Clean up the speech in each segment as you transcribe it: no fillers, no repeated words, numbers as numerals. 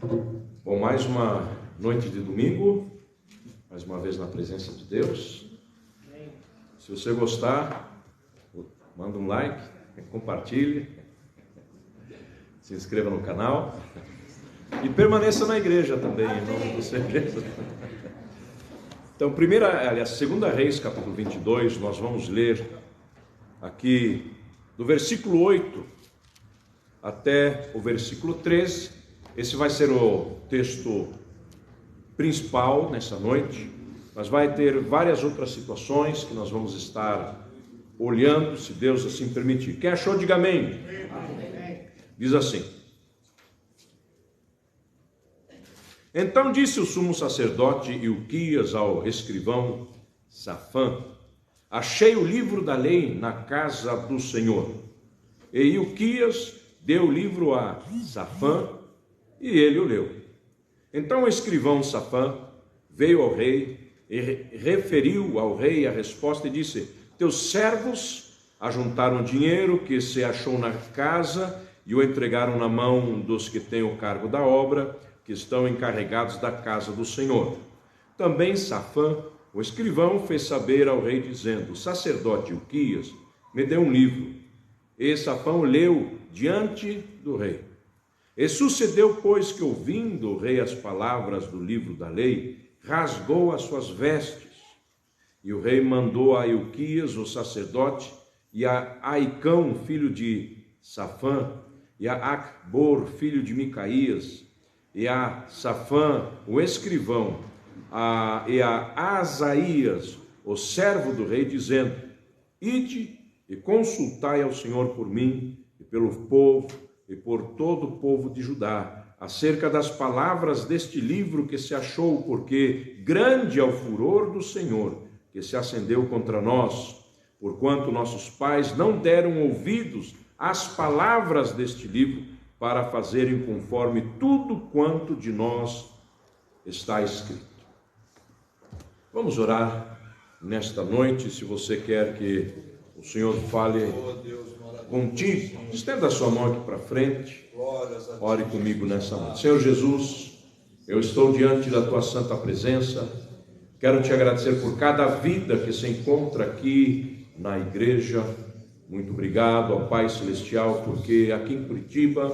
Bom, mais uma noite de domingo, mais uma vez na presença de Deus. Se você gostar, manda um like, compartilhe, se inscreva no canal e permaneça na igreja também, em nome do Senhor Jesus. Então, segunda Reis, capítulo 22, nós vamos ler aqui do versículo 8 até o versículo 13. Esse vai ser o texto principal nessa noite, mas vai ter várias outras situações que nós vamos estar olhando, se Deus assim permitir. Quem achou, diga amém. Amém. Diz assim: Então disse o sumo sacerdote Ilquias ao escrivão Safã: Achei o livro da lei na casa do Senhor. E Ilquias deu o livro a Safã, e ele o leu. Então o escrivão Safã veio ao rei e referiu ao rei a resposta e disse: Teus servos ajuntaram dinheiro que se achou na casa e o entregaram na mão dos que têm o cargo da obra, que estão encarregados da casa do Senhor. Também Safã, o escrivão, fez saber ao rei, dizendo: O sacerdote Ilquias me deu um livro. E Safã o leu diante do rei. E sucedeu, pois, que ouvindo o rei as palavras do livro da lei, rasgou as suas vestes. E o rei mandou a Ilquias, o sacerdote, e a Aicão, filho de Safã, e a Acbor, filho de Micaías, e a Safã, o escrivão, e a Asaías, o servo do rei, dizendo: Ide e consultai ao Senhor por mim e pelo povo, e por todo o povo de Judá, acerca das palavras deste livro que se achou, porque grande é o furor do Senhor, que se acendeu contra nós, porquanto nossos pais não deram ouvidos às palavras deste livro, para fazerem conforme tudo quanto de nós está escrito. Vamos orar nesta noite. Se você quer que o Senhor fale contigo, estenda a sua mão aqui para frente, ore comigo nessa noite. Senhor Jesus, eu estou diante da tua santa presença, quero te agradecer por cada vida que se encontra aqui na igreja. Muito obrigado, ó Pai Celestial, porque aqui em Curitiba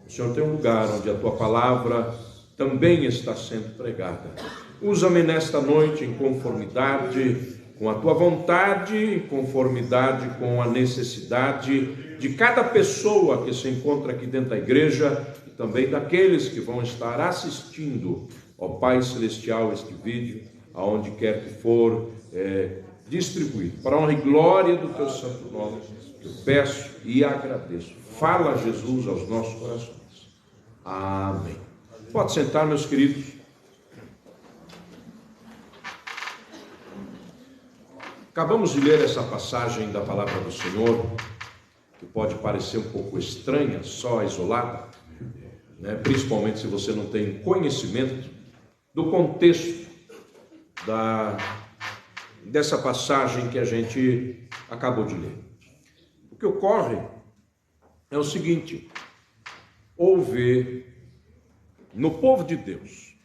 o Senhor tem um lugar onde a tua palavra também está sendo pregada. Usa-me nesta noite em conformidade com a tua vontade, em conformidade com a necessidade de cada pessoa que se encontra aqui dentro da igreja e também daqueles que vão estar assistindo, ó Pai Celestial, este vídeo, aonde quer que for distribuído, para a honra e glória do teu santo nome, eu peço e agradeço. Fala, Jesus, aos nossos corações. Amém. Pode sentar, meus queridos. Acabamos de ler essa passagem da palavra do Senhor, que pode parecer um pouco estranha, só isolada, né? Principalmente se você não tem conhecimento do contexto dessa passagem que a gente acabou de ler. O que ocorre é o seguinte: houve no povo de Deus,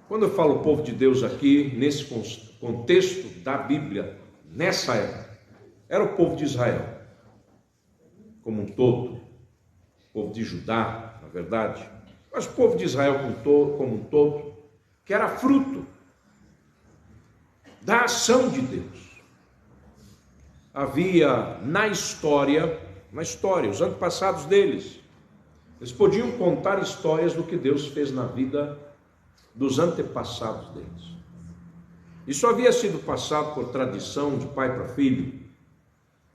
quando eu falo povo de Deus aqui, nesse contexto da Bíblia, nessa época, era o povo de Israel, como um todo, o povo de Judá, na verdade, mas o povo de Israel como um todo, que era fruto da ação de Deus. Havia na história, os antepassados deles, eles podiam contar histórias do que Deus fez na vida dos antepassados deles. Isso havia sido passado por tradição de pai para filho,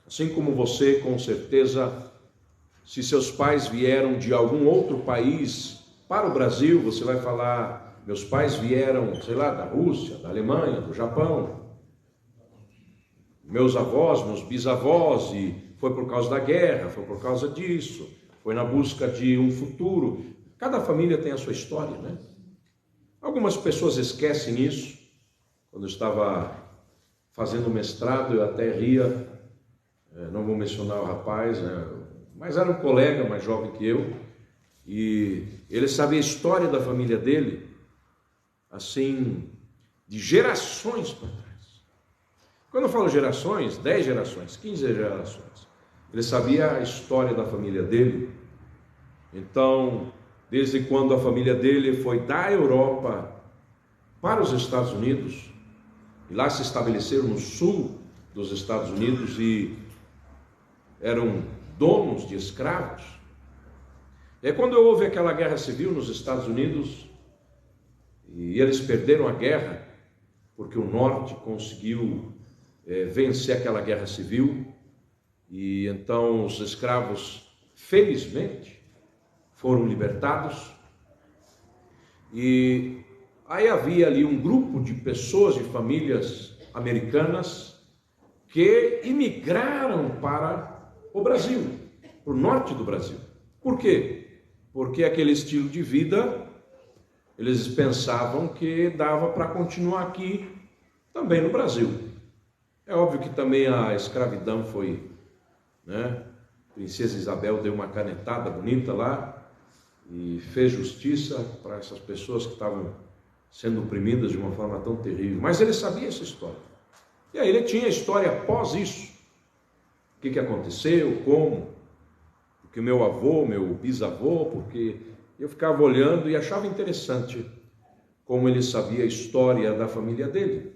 assim como você, com certeza, se seus pais vieram de algum outro país para o Brasil, você vai falar: meus pais vieram, sei lá, da Rússia, da Alemanha, do Japão, meus avós, meus bisavós, e foi por causa da guerra, foi por causa disso, foi na busca de um futuro. Cada família tem a sua história, né? Algumas pessoas esquecem isso. Quando eu estava fazendo mestrado, eu até ria, não vou mencionar o rapaz, mas era um colega mais jovem que eu, E ele sabia a história da família dele, assim, de gerações para trás. Quando eu falo gerações, 10 gerações, 15 gerações. Ele sabia a história da família dele. Então, desde quando a família dele foi da Europa para os Estados Unidos, e lá se estabeleceram no sul dos Estados Unidos e eram donos de escravos. E aí, quando houve aquela guerra civil nos Estados Unidos, e eles perderam a guerra, porque o norte conseguiu vencer aquela guerra civil, e então os escravos, felizmente, foram libertados. E aí havia ali um grupo de pessoas, de famílias americanas, que imigraram para o Brasil, para o norte do Brasil. Por quê? Porque aquele estilo de vida, eles pensavam que dava para continuar aqui também no Brasil. É óbvio que também a escravidão foi, né? Princesa Isabel deu uma canetada bonita lá e fez justiça para essas pessoas que estavam sendo oprimidas de uma forma tão terrível. Mas ele sabia essa história. E aí ele tinha a história após isso. O que aconteceu, como, porque meu avô, meu bisavô, porque eu ficava olhando e achava interessante como ele sabia a história da família dele.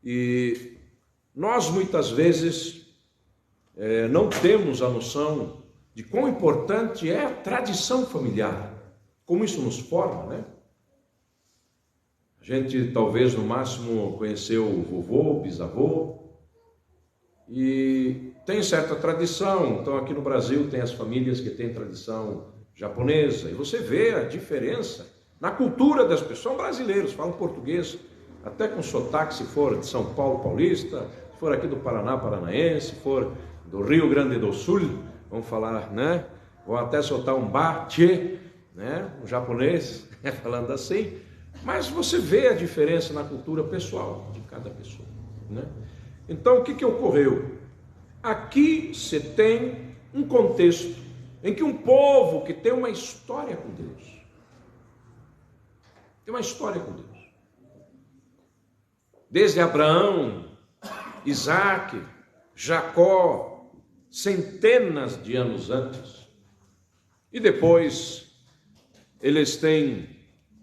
E nós muitas vezes não temos a noção de quão importante é a tradição familiar, como isso nos forma, né? A gente talvez no máximo conheceu o vovô, o bisavô, e tem certa tradição. Então aqui no Brasil tem as famílias que têm tradição japonesa, e você vê a diferença na cultura das pessoas. São brasileiros, falam português, até com sotaque, se for de São Paulo paulista, se for aqui do Paraná paranaense, se for do Rio Grande do Sul, vamos falar, né? Vão até soltar um bate, né? Um japonês, falando assim. Mas você vê a diferença na cultura pessoal de cada pessoa, né? Então, o que ocorreu? Aqui você tem um contexto em que um povo que tem uma história com Deus, tem uma história com Deus. Desde Abraão, Isaac, Jacó, centenas de anos antes. E depois eles têm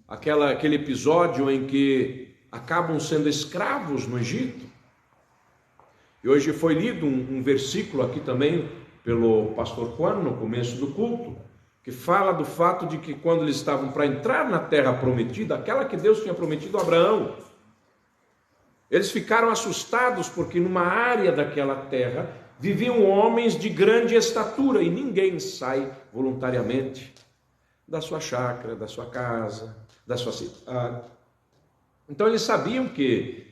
aquele episódio em que acabam sendo escravos no Egito. E hoje foi lido um versículo aqui também pelo pastor Juan no começo do culto, que fala do fato de que quando eles estavam para entrar na terra prometida, aquela que Deus tinha prometido a Abraão, eles ficaram assustados porque numa área daquela terra viviam homens de grande estatura e ninguém sai voluntariamente da sua chácara, da sua casa, da sua cidade. Então eles sabiam que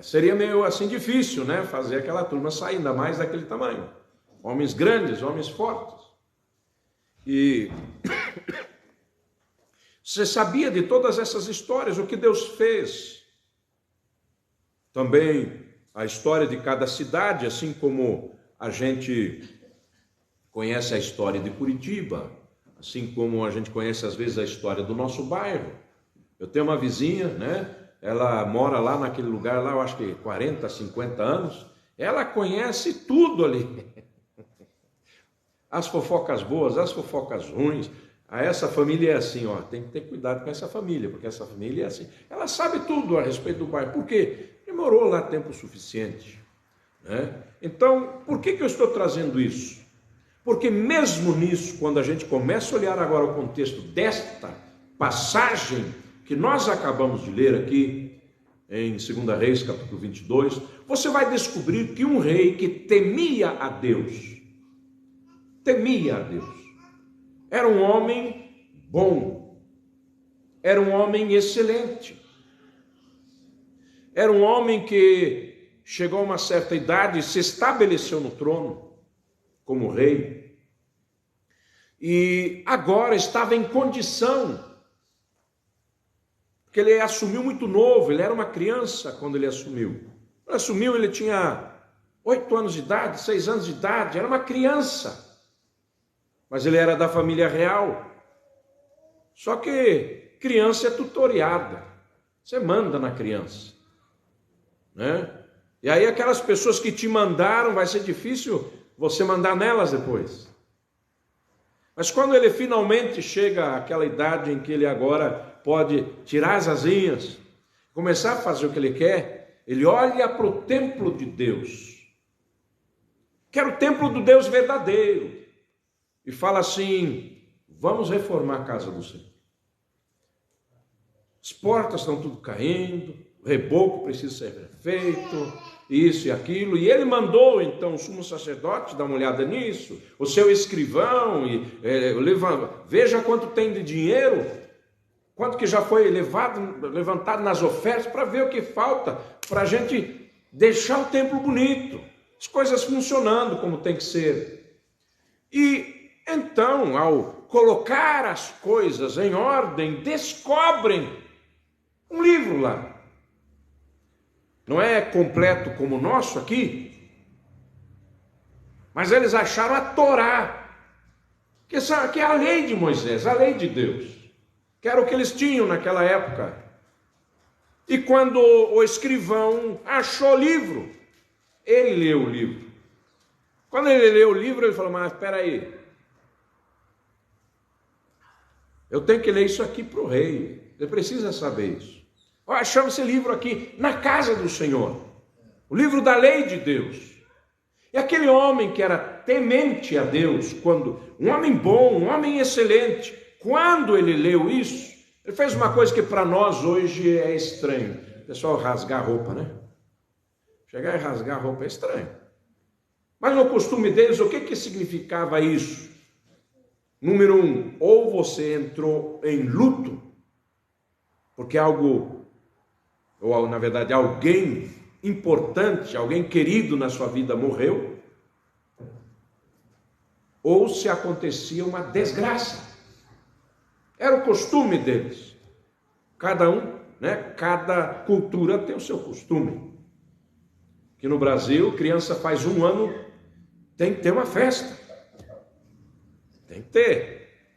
seria meio assim difícil, né, fazer aquela turma sair, ainda mais daquele tamanho. Homens grandes, homens fortes. E você sabia de todas essas histórias, o que Deus fez. Também a história de cada cidade, assim como a gente conhece a história de Curitiba, assim como a gente conhece às vezes a história do nosso bairro. Eu tenho uma vizinha, né? Ela mora lá naquele lugar lá, eu acho que 40, 50 anos. Ela conhece tudo ali. As fofocas boas, as fofocas ruins. Essa família é assim, ó, tem que ter cuidado com essa família, porque essa família é assim. Ela sabe tudo a respeito do bairro. Por quê? Ele morou lá tempo suficiente, né? Então, por que eu estou trazendo isso? Porque mesmo nisso, quando a gente começa a olhar agora o contexto desta passagem que nós acabamos de ler aqui, em 2 Reis, capítulo 22, você vai descobrir que um rei que temia a Deus, era um homem bom, era um homem excelente, era um homem que chegou a uma certa idade e se estabeleceu no trono como rei, e agora estava em condição, porque ele assumiu muito novo, ele era uma criança quando ele assumiu. Ele tinha 8 anos de idade, 6 anos de idade, era uma criança. mas ele era da família real. Só que criança é tutoriada, você manda na criança, né? E aí aquelas pessoas que te mandaram, vai ser difícil você mandar nelas depois. Mas quando ele finalmente chega àquela idade em que ele agora pode tirar as asinhas, começar a fazer o que ele quer, ele olha para o templo de Deus, que era o templo do Deus verdadeiro, e fala assim: vamos reformar a casa do Senhor. As portas estão tudo caindo, o reboco precisa ser feito, isso e aquilo. E ele mandou então o sumo sacerdote dar uma olhada nisso, o seu escrivão, veja quanto tem de dinheiro, quanto que já foi levantado nas ofertas, para ver o que falta, para a gente deixar o templo bonito, as coisas funcionando como tem que ser. E então, ao colocar as coisas em ordem, descobrem um livro lá. Não é completo como o nosso aqui, mas eles acharam a Torá, que é a lei de Moisés, a lei de Deus, que era o que eles tinham naquela época. E quando o escrivão achou o livro, ele leu o livro. Quando ele leu o livro, ele falou: mas espera aí, eu tenho que ler isso aqui para o rei, ele precisa saber isso. Achamos esse livro aqui na casa do Senhor, o livro da lei de Deus. E aquele homem que era temente a Deus, um homem bom, um homem excelente, quando ele leu isso, ele fez uma coisa que para nós hoje é estranho. O pessoal rasgar a roupa, né? Chegar e rasgar a roupa é estranho. Mas no costume deles, o que significava isso? Número 1, ou você entrou em luto, porque ou na verdade alguém importante, alguém querido na sua vida morreu, ou se acontecia uma desgraça. Era o costume deles. Cada um, né? Cada cultura tem o seu costume. Aqui no Brasil, criança faz 1 ano, tem que ter uma festa. Tem que ter.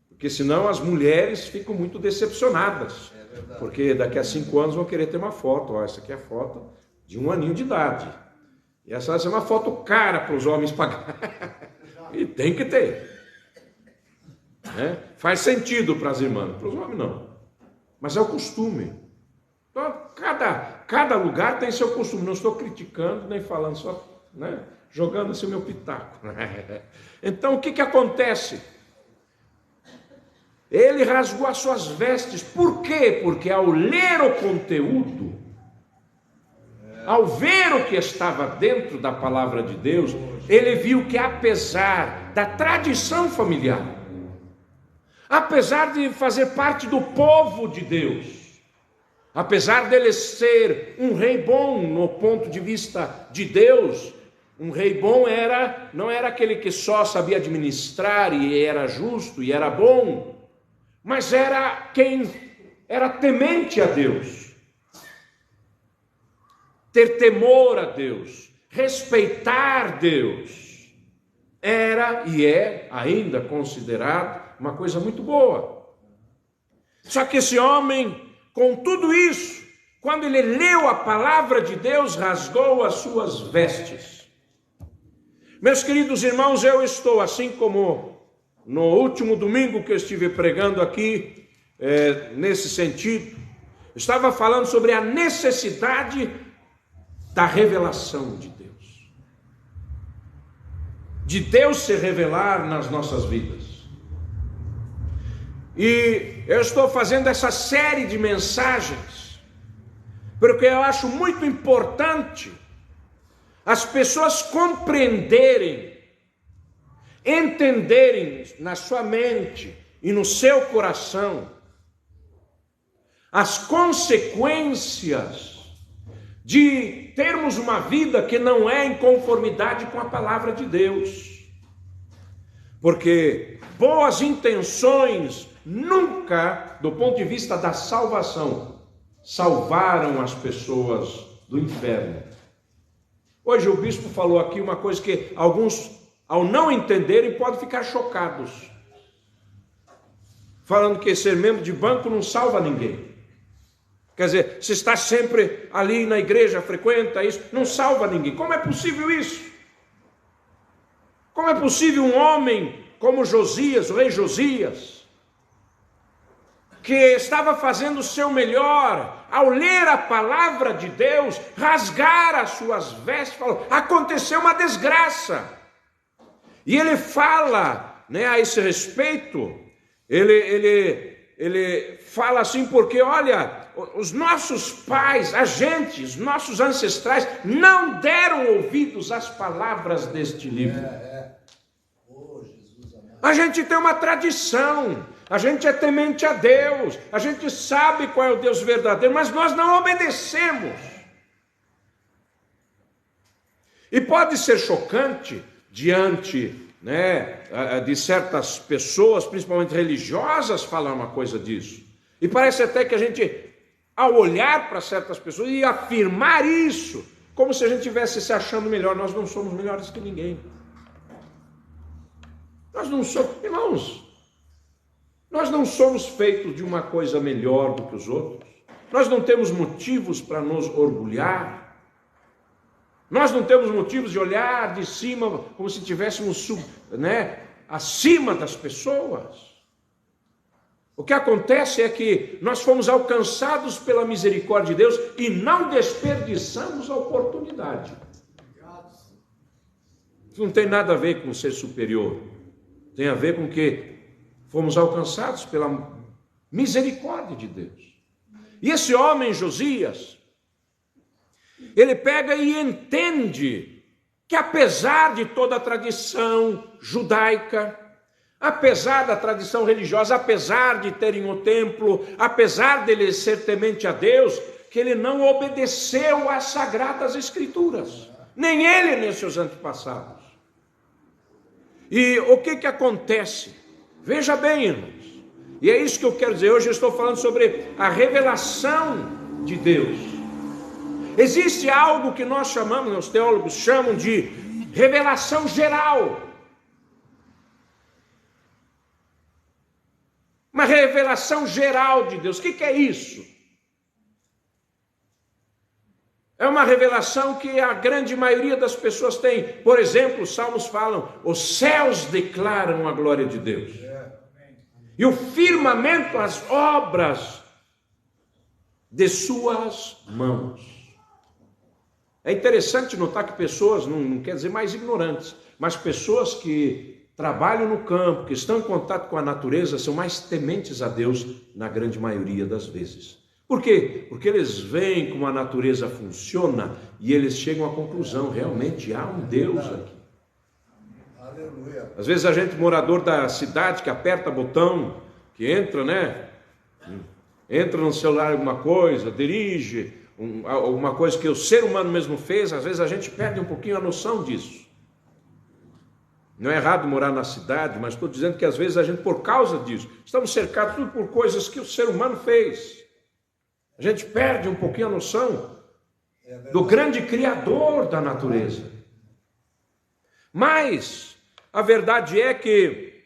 Porque senão as mulheres ficam muito decepcionadas. Porque daqui a 5 anos vão querer ter uma foto. Ó, essa aqui é a foto de 1 aninho de idade. E essa vai ser uma foto cara para os homens pagarem. E tem que ter. Né? Faz sentido para as irmãs, para os homens não. Mas é o costume. Então, cada lugar tem seu costume. Não estou criticando, nem falando, só, né, jogando assim o meu pitaco. Então, o que acontece? Ele rasgou as suas vestes. Por quê? Porque ao ler o conteúdo, ao ver o que estava dentro da palavra de Deus, ele viu que apesar da tradição familiar, apesar de fazer parte do povo de Deus, apesar dele ser um rei bom no ponto de vista de Deus, um rei bom não era aquele que só sabia administrar e era justo e era bom, mas era quem era temente a Deus, ter temor a Deus, respeitar Deus, era e é ainda considerado uma coisa muito boa. Só que esse homem, com tudo isso, quando ele leu a palavra de Deus, rasgou as suas vestes. Meus queridos irmãos, eu estou, assim como no último domingo que eu estive pregando aqui, nesse sentido, estava falando sobre a necessidade da revelação de Deus se revelar nas nossas vidas. E eu estou fazendo essa série de mensagens porque eu acho muito importante as pessoas compreenderem, entenderem na sua mente e no seu coração as consequências de termos uma vida que não é em conformidade com a palavra de Deus. Porque boas intenções nunca, do ponto de vista da salvação, salvaram as pessoas do inferno. Hoje o bispo falou aqui uma coisa que alguns ao não entenderem, podem ficar chocados, falando que ser membro de banco não salva ninguém. Quer dizer, se está sempre ali na igreja, frequenta isso, não salva ninguém. Como é possível isso? Como é possível um homem como Josias, o rei Josias, que estava fazendo o seu melhor, ao ler a palavra de Deus, rasgar as suas vestes, falou, aconteceu uma desgraça. E ele fala, né, a esse respeito, ele fala assim, porque olha, os nossos pais, os nossos ancestrais, não deram ouvidos às palavras deste livro. A gente tem uma tradição, a gente é temente a Deus, a gente sabe qual é o Deus verdadeiro, mas nós não obedecemos. E pode ser chocante diante, né, de certas pessoas, principalmente religiosas, falar uma coisa disso. E parece até que a gente, ao olhar para certas pessoas e afirmar isso, como se a gente estivesse se achando melhor. Nós não somos melhores que ninguém. Nós não somos, irmãos, nós não somos feitos de uma coisa melhor do que os outros. Nós não temos motivos para nos orgulhar. Nós não temos motivos de olhar de cima como se estivéssemos acima das pessoas. O que acontece é que nós fomos alcançados pela misericórdia de Deus e não desperdiçamos a oportunidade. Isso não tem nada a ver com ser superior. Tem a ver com que fomos alcançados pela misericórdia de Deus. E esse homem, Josias, ele pega e entende que apesar de toda a tradição judaica, apesar da tradição religiosa, apesar de terem o templo, apesar dele ser temente a Deus, que ele não obedeceu às sagradas escrituras, nem ele nem seus antepassados. E o que acontece? Veja bem, irmãos, e é isso que eu quero dizer. Hoje eu estou falando sobre a revelação de Deus. Existe algo que nós chamamos, os teólogos chamam de revelação geral. Uma revelação geral de Deus. O que é isso? É uma revelação que a grande maioria das pessoas tem. Por exemplo, os salmos falam, os céus declaram a glória de Deus. E o firmamento, as obras de suas mãos. É interessante notar que pessoas, não quer dizer mais ignorantes, mas pessoas que trabalham no campo, que estão em contato com a natureza, são mais tementes a Deus na grande maioria das vezes. Por quê? Porque eles veem como a natureza funciona e eles chegam à conclusão, realmente há um Deus aqui. Aleluia. Às vezes a gente, morador da cidade, que aperta botão, que entra, entra no celular alguma coisa, dirige, uma coisa que o ser humano mesmo fez, às vezes a gente perde um pouquinho a noção disso. Não é errado morar na cidade, mas estou dizendo que às vezes a gente, por causa disso, estamos cercados tudo por coisas que o ser humano fez. A gente perde um pouquinho a noção do grande Criador da natureza. Mas a verdade é que,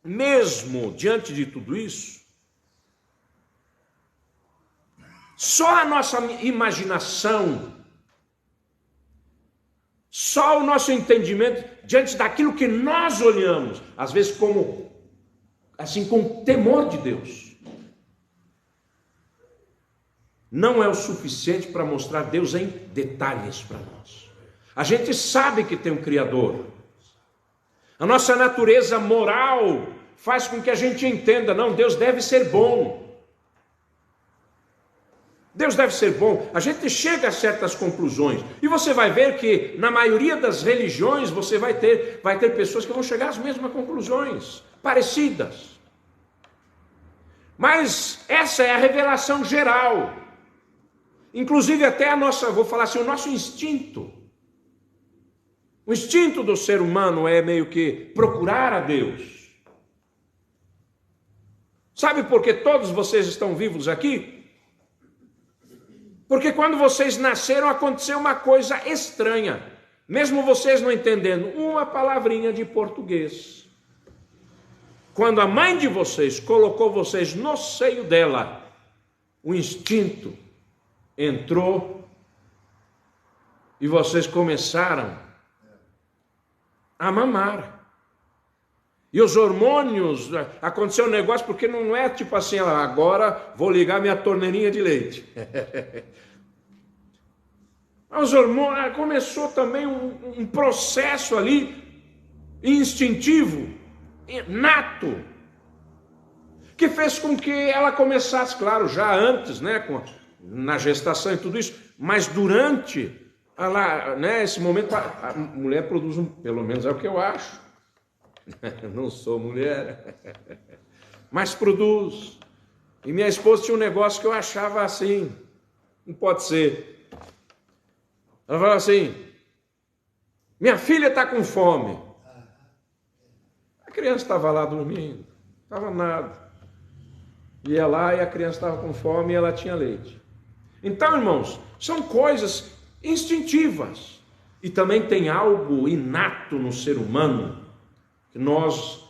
mesmo diante de tudo isso, só a nossa imaginação, só o nosso entendimento diante daquilo que nós olhamos, às vezes com temor de Deus, não é o suficiente para mostrar Deus em detalhes para nós. A gente sabe que tem um Criador. A nossa natureza moral faz com que a gente entenda, não, Deus deve ser bom. Deus deve ser bom. A gente chega a certas conclusões. E você vai ver que na maioria das religiões você vai ter pessoas que vão chegar às mesmas conclusões, parecidas. Mas essa é a revelação geral. Inclusive até o nosso instinto. O instinto do ser humano é meio que procurar a Deus. Sabe por que todos vocês estão vivos aqui? Porque quando vocês nasceram aconteceu uma coisa estranha. mesmo vocês não entendendo uma palavrinha de português, quando a mãe de vocês colocou vocês no seio dela, o instinto entrou e vocês começaram a mamar. E os hormônios, aconteceu um negócio, porque não é tipo assim, agora vou ligar minha torneirinha de leite. Os hormônios, começou também um processo ali, instintivo, nato, que fez com que ela começasse, claro, já antes, né, na gestação e tudo isso, mas durante esse momento, a mulher produz, pelo menos é o que eu acho, não sou mulher, mas produz. E minha esposa tinha um negócio que eu achava assim, não pode ser. Ela falava assim, minha filha está com fome. A criança estava lá dormindo, estava nada. Ia lá e a criança estava com fome e ela tinha leite. Então, irmãos, são coisas instintivas. E também tem algo inato no ser humano que nós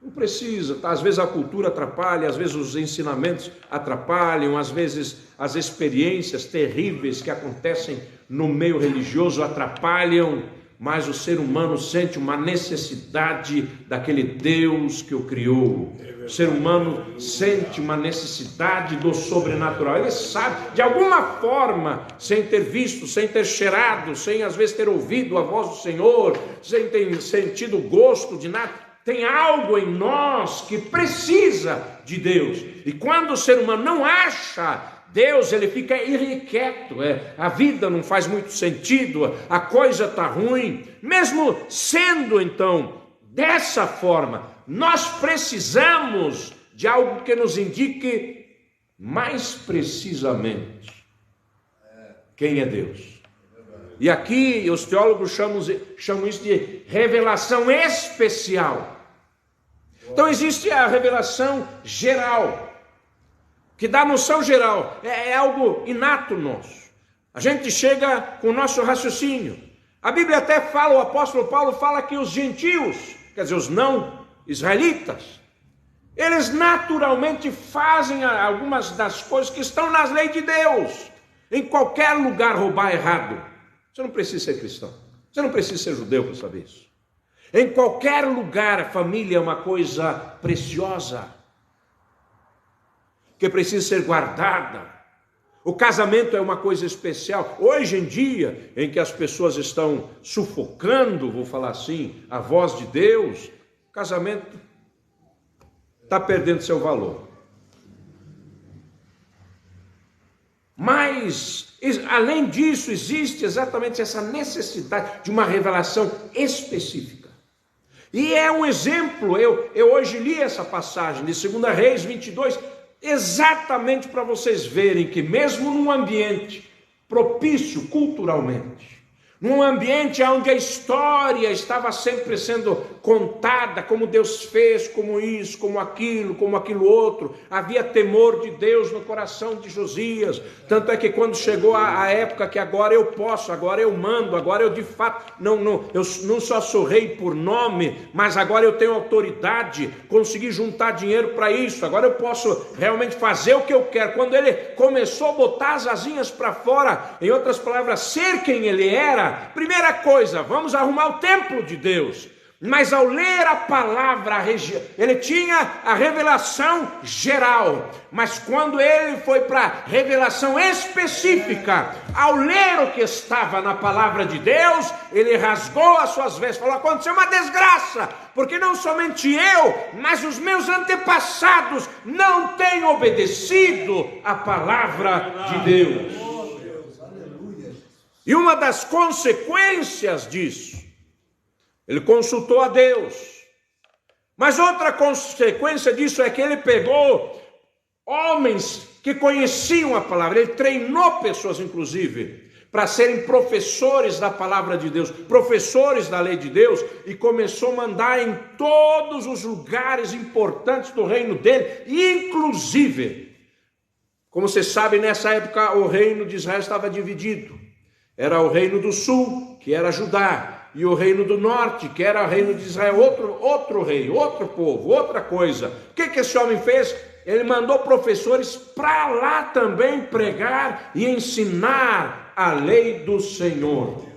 não precisa, tá? Às vezes a cultura atrapalha, às vezes os ensinamentos atrapalham, às vezes as experiências terríveis que acontecem no meio religioso atrapalham, mas o ser humano sente uma necessidade daquele Deus que o criou. O ser humano sente uma necessidade do sobrenatural. Ele sabe, de alguma forma, sem ter visto, sem ter cheirado, sem às vezes ter ouvido a voz do Senhor, sem ter sentido o gosto de nada, tem algo em nós que precisa de Deus. E quando o ser humano não acha Deus, ele fica irrequieto, a vida não faz muito sentido, a coisa está ruim. Mesmo sendo então dessa forma, nós precisamos de algo que nos indique mais precisamente quem é Deus. E aqui os teólogos chamam isso de revelação especial. Então existe a revelação geral, que dá noção geral, é algo inato nosso. A gente chega com o nosso raciocínio. A Bíblia até fala, o apóstolo Paulo fala que os gentios, quer dizer, os não israelitas, eles naturalmente fazem algumas das coisas que estão nas leis de Deus. Em qualquer lugar roubar é errado. Você não precisa ser cristão, você não precisa ser judeu para saber isso. Em qualquer lugar a família é uma coisa preciosa, que precisa ser guardada. O casamento é uma coisa especial. Hoje em dia, em que as pessoas estão sufocando, vou falar assim, a voz de Deus, o casamento está perdendo seu valor. Mas, além disso, existe exatamente essa necessidade de uma revelação específica. E é um exemplo, eu hoje li essa passagem de 2 Reis 22, exatamente para vocês verem que mesmo num ambiente propício culturalmente, num ambiente onde a história estava sempre sendo contada, como Deus fez, como isso, como aquilo outro, havia temor de Deus no coração de Josias, tanto é que quando chegou a época que agora eu posso, agora eu mando, agora eu de fato, eu não só sou rei por nome, mas agora eu tenho autoridade, consegui juntar dinheiro para isso, agora eu posso realmente fazer o que eu quero. Quando ele começou a botar as asinhas para fora, em outras palavras, ser quem ele era, primeira coisa, vamos arrumar o templo de Deus. Mas ao ler a palavra, ele tinha a revelação geral, mas quando ele foi para a revelação específica, ao ler o que estava na palavra de Deus, ele rasgou as suas vestes, falou: aconteceu uma desgraça, porque não somente eu, mas os meus antepassados não têm obedecido a palavra de Deus. E uma das consequências disso, ele consultou a Deus. Mas outra consequência disso é que ele pegou homens que conheciam a palavra, ele treinou pessoas, inclusive, para serem professores da palavra de Deus, professores da lei de Deus, e começou a mandar em todos os lugares importantes do reino dele, inclusive, como você sabe, nessa época o reino de Israel estava dividido. Era o reino do sul, que era Judá, e o reino do norte, que era o reino de Israel, outro rei, outro povo, outra coisa. O que esse homem fez? Ele mandou professores para lá também pregar e ensinar a lei do Senhor.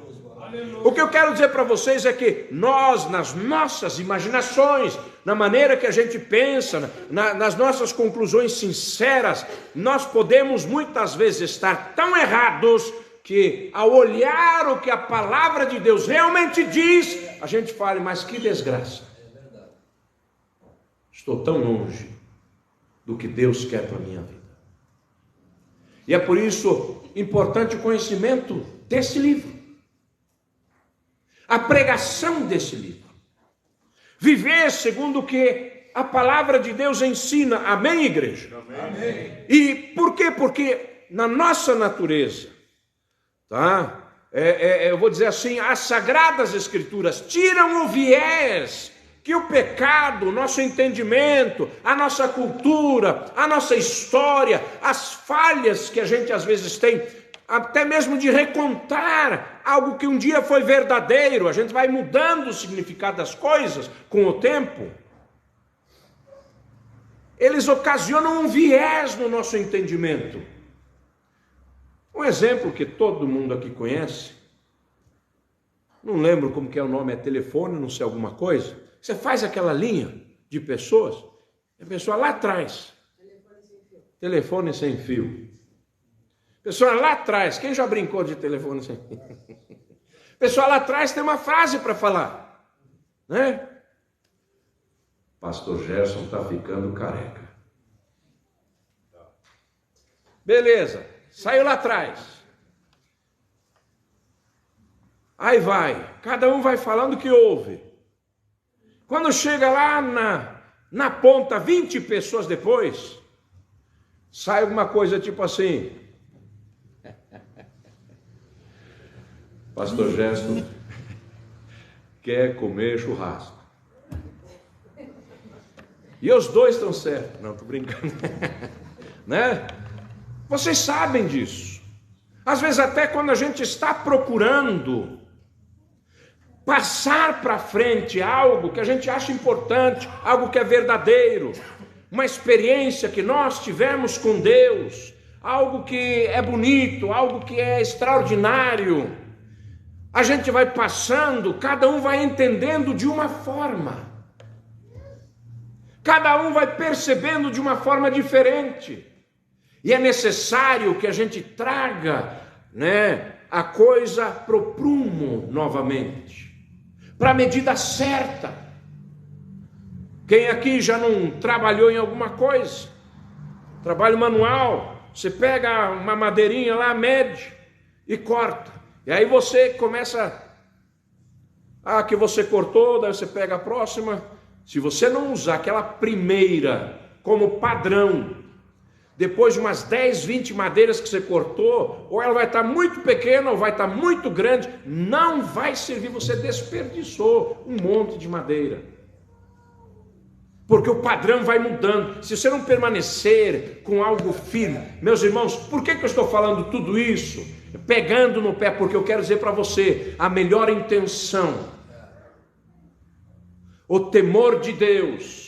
O que eu quero dizer para vocês é que nós, nas nossas imaginações, na maneira que a gente pensa, nas nossas conclusões sinceras, nós podemos muitas vezes estar tão errados que, ao olhar o que a palavra de Deus realmente diz, a gente fala, mas que desgraça. Estou tão longe do que Deus quer para a minha vida. E é por isso importante o conhecimento desse livro, a pregação desse livro, viver segundo o que a palavra de Deus ensina. Amém, igreja? Amém. E por quê? Porque na nossa natureza, tá? Eu vou dizer assim, as Sagradas Escrituras tiram o viés que o pecado, o nosso entendimento, a nossa cultura, a nossa história, as falhas que a gente às vezes tem, até mesmo de recontar algo que um dia foi verdadeiro, a gente vai mudando o significado das coisas com o tempo. Eles ocasionam um viés no nosso entendimento. Um exemplo que todo mundo aqui conhece, não lembro como que é o nome, é telefone, não sei, alguma coisa. Você faz aquela linha de pessoas, a pessoa lá atrás, telefone sem fio. Pessoa lá atrás, quem já brincou de telefone sem fio? Pessoa lá atrás tem uma frase para falar, né? Pastor Gerson está ficando careca. Beleza, saiu lá atrás. Aí vai, cada um vai falando o que ouve. Quando chega lá na ponta, 20 pessoas depois, sai alguma coisa tipo assim: Pastor Gerson quer comer churrasco. E os dois estão certos. Não, estou brincando. Né? Vocês sabem disso. Às vezes até quando a gente está procurando passar para frente algo que a gente acha importante, algo que é verdadeiro, uma experiência que nós tivemos com Deus, algo que é bonito, algo que é extraordinário, a gente vai passando, cada um vai entendendo de uma forma, cada um vai percebendo de uma forma diferente, e é necessário que a gente traga, né, a coisa pro prumo novamente, para a medida certa. Quem aqui já não trabalhou em alguma coisa? Trabalho manual, você pega uma madeirinha lá, mede e corta. E aí você começa, que você cortou, daí você pega a próxima. Se você não usar aquela primeira como padrão, depois de umas 10, 20 madeiras que você cortou, ou ela vai estar muito pequena ou vai estar muito grande, não vai servir, você desperdiçou um monte de madeira. Porque o padrão vai mudando. Se você não permanecer com algo firme, meus irmãos, por que eu estou falando tudo isso? Pegando no pé, porque eu quero dizer para você, a melhor intenção, o temor de Deus,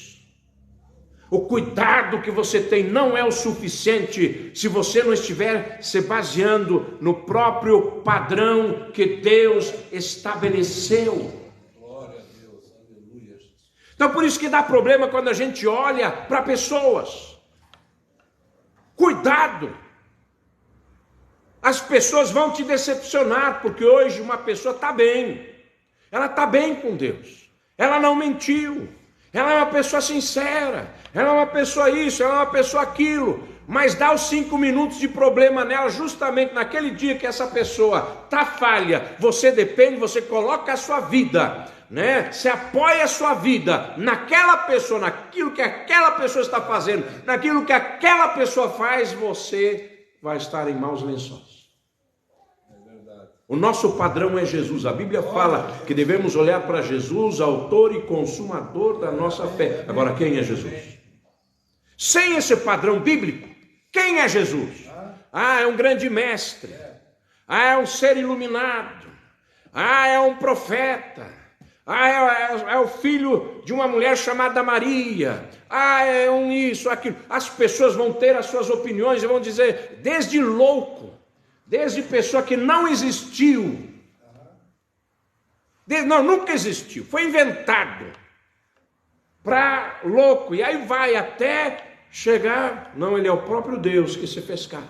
o cuidado que você tem não é o suficiente se você não estiver se baseando no próprio padrão que Deus estabeleceu. Glória a Deus, aleluia. Então por isso que dá problema quando a gente olha para pessoas. Cuidado! As pessoas vão te decepcionar, porque hoje uma pessoa está bem, ela está bem com Deus, ela não mentiu, ela é uma pessoa sincera, ela é uma pessoa isso, ela é uma pessoa aquilo, mas dá os 5 minutos de problema nela, justamente naquele dia que essa pessoa está falha, você depende, você coloca a sua vida, né? Você apoia a sua vida naquela pessoa, naquilo que aquela pessoa está fazendo, naquilo que aquela pessoa faz, você vai estar em maus lençóis. O nosso padrão é Jesus. A Bíblia fala que devemos olhar para Jesus, autor e consumador da nossa fé. Agora, quem é Jesus? Sem esse padrão bíblico, quem é Jesus? É um grande mestre. Ah, é um ser iluminado. Ah, é um profeta. Ah, é o filho de uma mulher chamada Maria. Ah, é um isso, aquilo. As pessoas vão ter as suas opiniões e vão dizer, desde louco, desde pessoa que não existiu. Não, nunca existiu, foi inventado. Para louco, e aí vai até chegar, não, ele é o próprio Deus que se fez carne.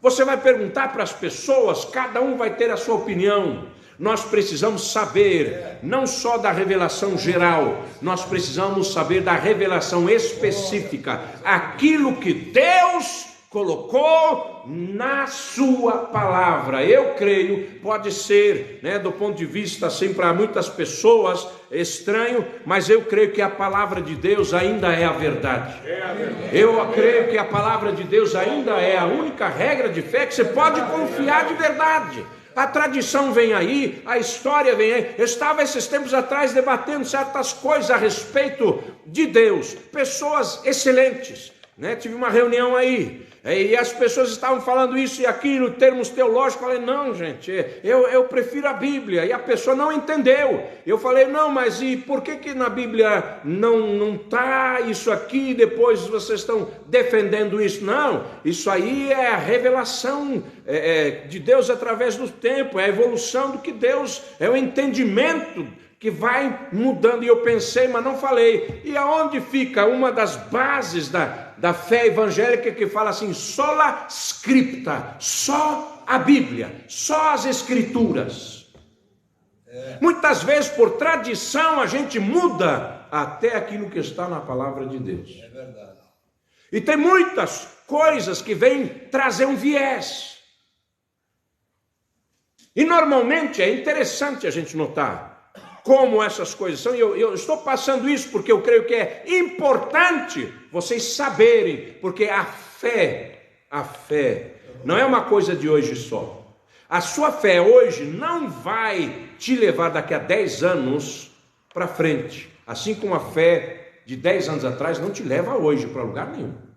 Você vai perguntar para as pessoas, cada um vai ter a sua opinião. Nós precisamos saber, não só da revelação geral, nós precisamos saber da revelação específica, aquilo que Deus colocou na sua palavra. Eu creio, pode ser, do ponto de vista assim para muitas pessoas estranho, mas eu creio que a palavra de Deus ainda é a verdade. Eu creio que a palavra de Deus ainda é a única regra de fé que você pode confiar de verdade. A tradição vem aí, a história vem aí. Eu estava esses tempos atrás debatendo certas coisas a respeito de Deus, pessoas excelentes, tive uma reunião aí, e as pessoas estavam falando isso e aquilo, termos teológicos. Eu falei, não, gente, eu prefiro a Bíblia. E a pessoa não entendeu. Eu falei, não, mas e por que na Bíblia não está isso aqui, depois vocês estão defendendo isso? Não, isso aí é a revelação de Deus através do tempo, é a evolução do que Deus, é o entendimento que vai mudando. E eu pensei, mas não falei. E aonde fica uma das bases da fé evangélica que fala assim, sola scripta, só a Bíblia, só as Escrituras. Muitas vezes por tradição a gente muda até aquilo que está na palavra de Deus. É verdade. E tem muitas coisas que vêm trazer um viés. E normalmente é interessante a gente notar como essas coisas são. Eu estou passando isso porque eu creio que é importante vocês saberem, porque a fé não é uma coisa de hoje só. A sua fé hoje não vai te levar daqui a 10 anos para frente, assim como a fé de 10 anos atrás não te leva hoje para lugar nenhum.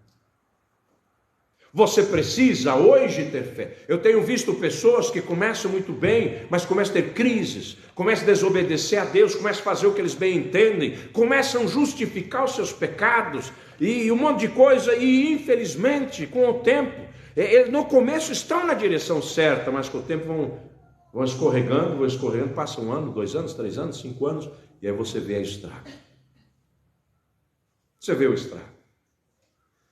Você precisa hoje ter fé. Eu tenho visto pessoas que começam muito bem, mas começam a ter crises, começam a desobedecer a Deus, começam a fazer o que eles bem entendem, começam a justificar os seus pecados e um monte de coisa, e infelizmente com o tempo, no começo estão na direção certa, mas com o tempo vão escorregando, passa 1 ano, 2 anos, 3 anos, 5 anos, e aí você vê a estrago. Você vê o estrago.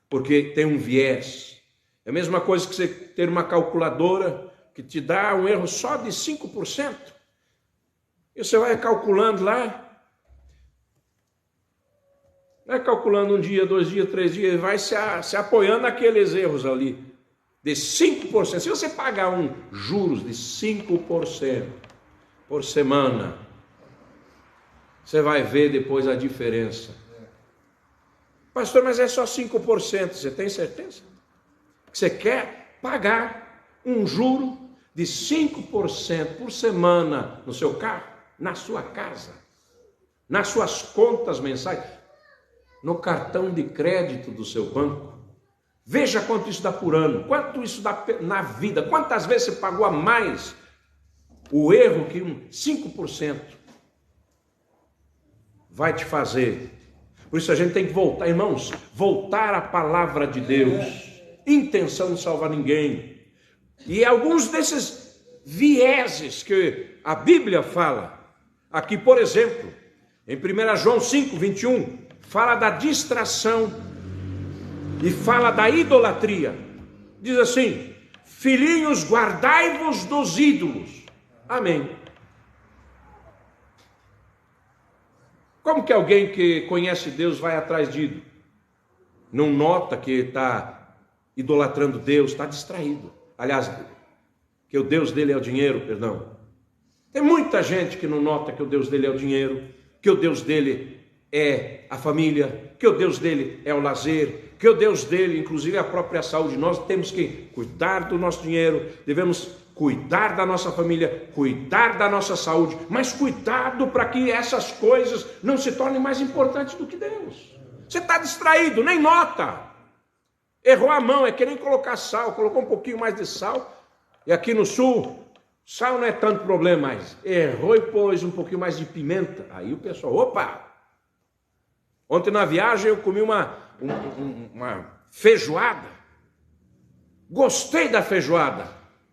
Porque tem um viés. É a mesma coisa que você ter uma calculadora que te dá um erro só de 5%. E você vai calculando lá, vai calculando 1 dia, 2 dias, 3 dias, e vai se apoiando naqueles erros ali, de 5%. Se você pagar juros de 5% por semana, você vai ver depois a diferença. Pastor, mas é só 5%, você tem certeza? Você quer pagar um juro de 5% por semana no seu carro, na sua casa, nas suas contas mensais, no cartão de crédito do seu banco? Veja quanto isso dá por ano, quanto isso dá na vida, quantas vezes você pagou a mais o erro que 5% vai te fazer. Por isso a gente tem que voltar, irmãos, voltar à palavra de Deus. Intenção de salvar ninguém. E alguns desses vieses que a Bíblia fala, aqui por exemplo, em 1 João 5, 21, fala da distração e fala da idolatria. Diz assim, filhinhos, guardai-vos dos ídolos. Amém. Como que alguém que conhece Deus vai atrás de ídolo? Não nota que está idolatrando Deus, está distraído. Aliás, que o Deus dele é o dinheiro, perdão. Tem muita gente que não nota que o Deus dele é o dinheiro, que o Deus dele é a família, que o Deus dele é o lazer, que o Deus dele, inclusive, é a própria saúde. Nós temos que cuidar do nosso dinheiro, devemos cuidar da nossa família, cuidar da nossa saúde, mas cuidado para que essas coisas não se tornem mais importantes do que Deus. Você está distraído, nem nota. Errou a mão, é que nem colocar sal, colocou um pouquinho mais de sal, E aqui no sul, sal não é tanto problema, mas errou e pôs um pouquinho mais de pimenta. Aí o pessoal, opa! Ontem na viagem eu comi uma feijoada. Gostei da feijoada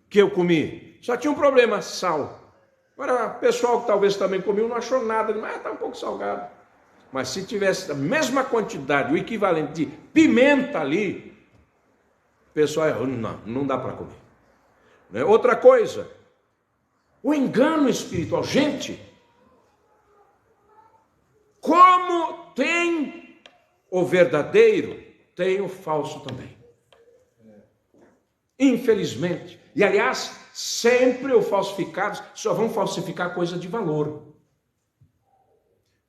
que eu comi. Só tinha um problema, sal. Agora, o pessoal que talvez também comeu não achou nada, mas está um pouco salgado. Mas se tivesse a mesma quantidade, o equivalente de pimenta ali, o pessoal, não dá para comer. Outra coisa, o engano espiritual. Gente, como tem o verdadeiro, tem o falso também. Infelizmente. E aliás, sempre os falsificados só vão falsificar coisa de valor.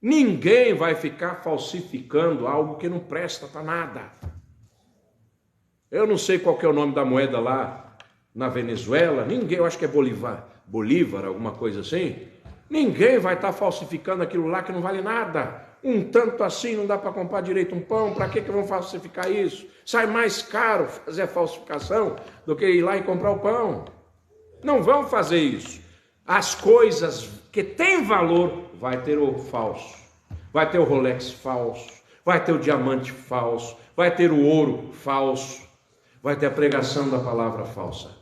Ninguém vai ficar falsificando algo que não presta para nada. Eu não sei qual que é o nome da moeda lá na Venezuela, ninguém, eu acho que é Bolívar, alguma coisa assim. Ninguém vai estar falsificando aquilo lá que não vale nada. Um tanto assim não dá para comprar direito um pão, para que vão falsificar isso? Sai mais caro fazer a falsificação do que ir lá e comprar o pão. Não vão fazer isso. As coisas que têm valor, vai ter o falso. Vai ter o Rolex falso, vai ter o diamante falso, vai ter o ouro falso, vai ter a pregação da palavra falsa.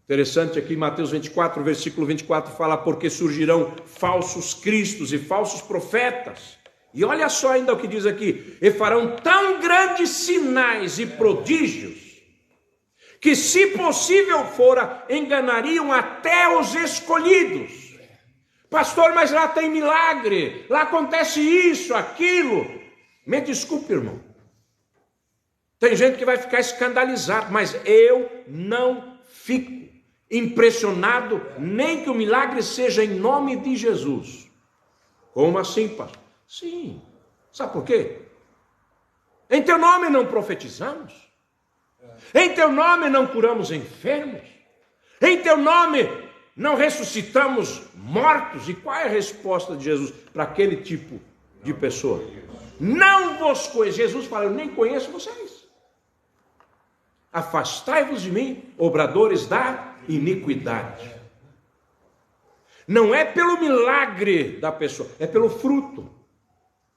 Interessante aqui, Mateus 24, versículo 24, fala, porque surgirão falsos cristos e falsos profetas. E olha só ainda o que diz aqui, e farão tão grandes sinais e prodígios, que se possível fora, enganariam até os escolhidos. Pastor, mas lá tem milagre, lá acontece isso, aquilo. Me desculpe, irmão. Tem gente que vai ficar escandalizado, mas eu não fico impressionado, nem que o milagre seja em nome de Jesus. Como assim, pastor? Sim. Sabe por quê? Em teu nome não profetizamos. Em teu nome não curamos enfermos. Em teu nome não ressuscitamos mortos. E qual é a resposta de Jesus para aquele tipo de pessoa? Não vos conheço. Jesus fala, eu nem conheço vocês. Afastai-vos de mim, obradores da iniquidade. Não é pelo milagre da pessoa, é pelo fruto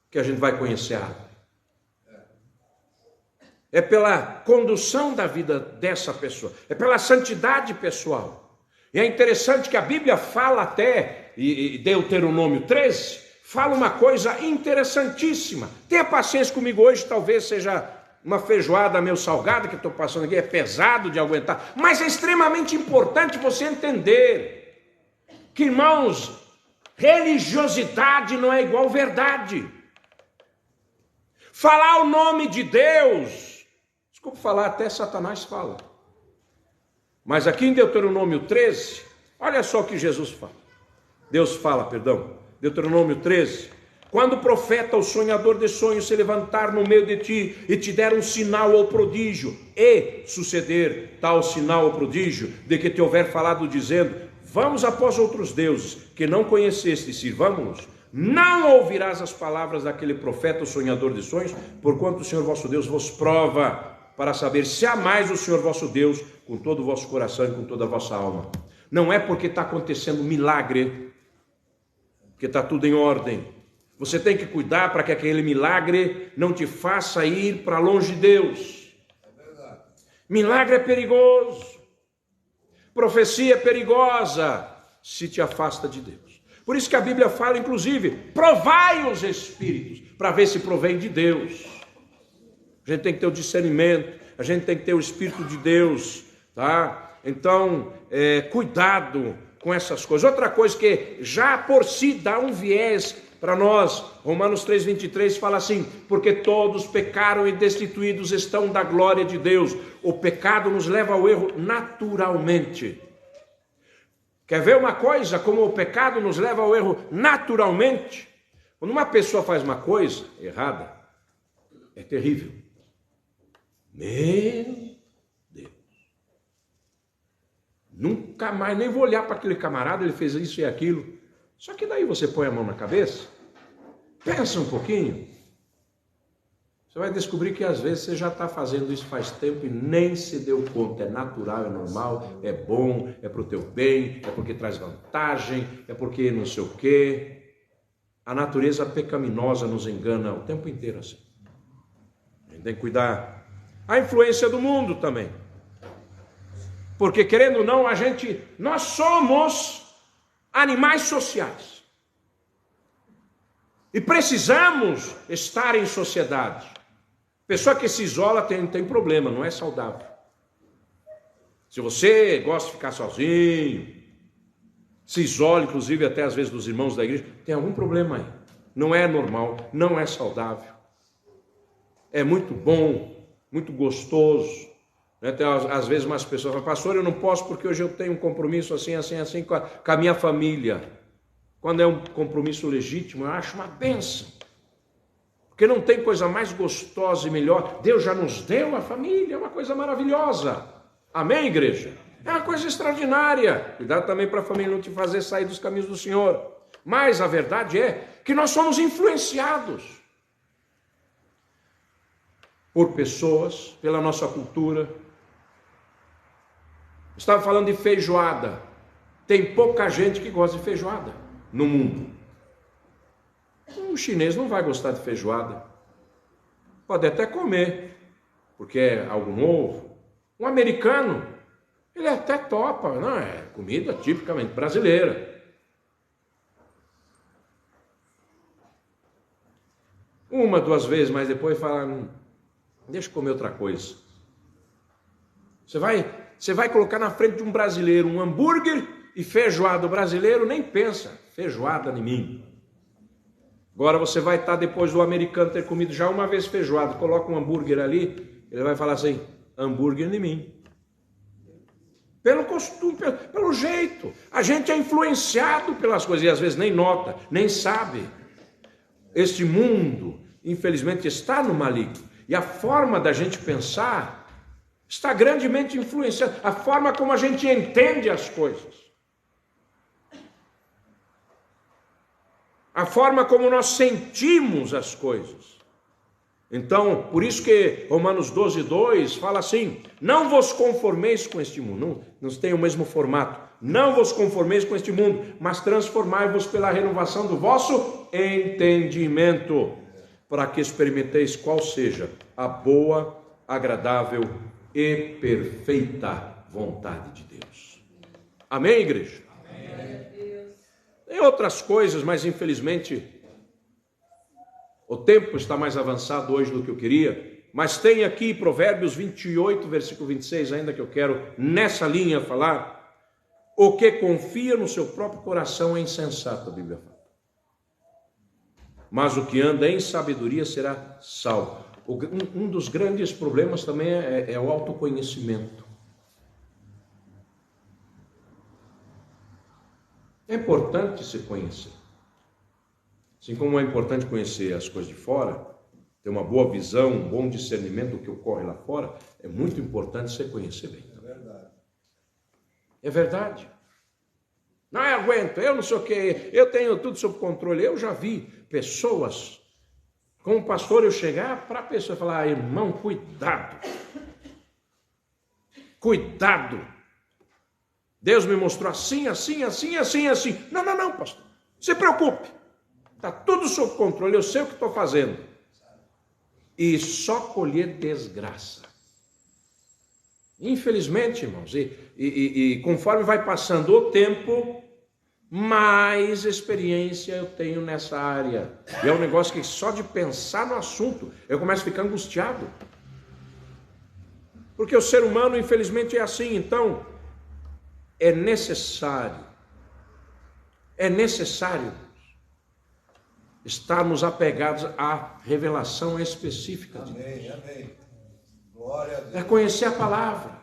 que a gente vai conhecer a árvore. É pela condução da vida dessa pessoa, é pela santidade pessoal. E é interessante que a Bíblia fala até, e Deuteronômio 13, fala uma coisa interessantíssima. Tenha paciência comigo hoje, talvez seja uma feijoada meio salgada que estou passando aqui, é pesado de aguentar, mas é extremamente importante você entender que, irmãos, religiosidade não é igual verdade. Falar o nome de Deus, desculpa falar, até Satanás fala. Mas aqui em Deuteronômio 13, olha só o que Jesus fala. Deus fala, perdão, Deuteronômio 13. Quando o profeta, o sonhador de sonhos, se levantar no meio de ti e te der um sinal ou prodígio, e suceder tal sinal ou prodígio, de que te houver falado dizendo, vamos após outros deuses que não conheceste e sirvamo-nos, não ouvirás as palavras daquele profeta, o sonhador de sonhos, porquanto o Senhor vosso Deus vos prova, para saber se amais o Senhor vosso Deus com todo o vosso coração e com toda a vossa alma. Não é porque está acontecendo milagre, que está tudo em ordem. Você tem que cuidar para que aquele milagre não te faça ir para longe de Deus. É verdade. Milagre é perigoso. Profecia é perigosa se te afasta de Deus. Por isso que a Bíblia fala, inclusive, provai os espíritos, para ver se provém de Deus. A gente tem que ter o discernimento, a gente tem que ter o Espírito de Deus, tá? Então, cuidado com essas coisas. Outra coisa que já por si dá um viés para nós, Romanos 3,23 fala assim, porque todos pecaram e destituídos estão da glória de Deus. O pecado nos leva ao erro naturalmente. Quer ver uma coisa, como o pecado nos leva ao erro naturalmente? Quando uma pessoa faz uma coisa errada, é terrível. Meu Deus. Nunca mais, nem vou olhar para aquele camarada, ele fez isso e aquilo. Só que daí você põe a mão na cabeça, pensa um pouquinho. Você vai descobrir que às vezes você já está fazendo isso faz tempo e nem se deu conta. É natural, é normal, é bom, é para o teu bem, é porque traz vantagem, é porque não sei o quê. A natureza pecaminosa nos engana o tempo inteiro assim. A gente tem que cuidar. A influência do mundo também. Porque querendo ou não, nós somos animais sociais. E precisamos estar em sociedade. Pessoa que se isola tem problema, não é saudável. Se você gosta de ficar sozinho, se isola, inclusive até às vezes dos irmãos da igreja, tem algum problema aí. Não é normal, não é saudável. É muito bom, muito gostoso. Né? Tem às vezes umas pessoas falam, pastor, eu não posso porque hoje eu tenho um compromisso assim com a minha família. Quando é um compromisso legítimo, eu acho uma bênção. Porque não tem coisa mais gostosa e melhor. Deus já nos deu a família, é uma coisa maravilhosa. Amém, igreja? É uma coisa extraordinária. Cuidado também para a família não te fazer sair dos caminhos do Senhor. Mas a verdade é que nós somos influenciados por pessoas, pela nossa cultura. Estava falando de feijoada. Tem pouca gente que gosta de feijoada no mundo. Um chinês não vai gostar de feijoada. Pode até comer, porque é algo novo. Um americano, ele até topa, não é comida tipicamente brasileira. Uma, duas vezes, mas depois fala, deixa eu comer outra coisa. Você vai colocar na frente de um brasileiro um hambúrguer e feijoada. O brasileiro nem pensa, feijoada em mim. Agora você vai estar, depois do americano ter comido já uma vez feijoada, coloca um hambúrguer ali, ele vai falar assim, hambúrguer em mim. Pelo costume, pelo jeito. A gente é influenciado pelas coisas e às vezes nem nota, nem sabe. Este mundo, infelizmente, está no maligno. E a forma da gente pensar está grandemente influenciada. A forma como a gente entende as coisas. A forma como nós sentimos as coisas. Então, por isso que Romanos 12:2 fala assim, não vos conformeis com este mundo, não tem o mesmo formato, não vos conformeis com este mundo, mas transformai-vos pela renovação do vosso entendimento, para que experimenteis qual seja a boa, agradável e perfeita vontade de Deus. Amém, igreja? Tem outras coisas, mas infelizmente o tempo está mais avançado hoje do que eu queria. Mas tem aqui Provérbios 28, versículo 26, ainda que eu quero nessa linha falar. O que confia no seu próprio coração é insensato, a Bíblia fala. Mas o que anda em sabedoria será salvo. Um dos grandes problemas também é o autoconhecimento. É importante se conhecer. Assim como é importante conhecer as coisas de fora, ter uma boa visão, um bom discernimento do que ocorre lá fora, é muito importante você conhecer bem. É verdade. É verdade. Não, eu aguento, eu não sei o que, eu tenho tudo sob controle. Eu já vi pessoas, como pastor, eu chegar para a pessoa e falar, irmão, cuidado. Cuidado. Deus me mostrou assim. Não, pastor. Se preocupe. Está tudo sob controle, eu sei o que estou fazendo. E só colher desgraça. Infelizmente, irmãos, e conforme vai passando o tempo, mais experiência eu tenho nessa área. E é um negócio que só de pensar no assunto, eu começo a ficar angustiado. Porque o ser humano, infelizmente, é assim. Então, é necessário estarmos apegados à revelação específica de Deus. Amém. Glória a Deus. É conhecer a palavra.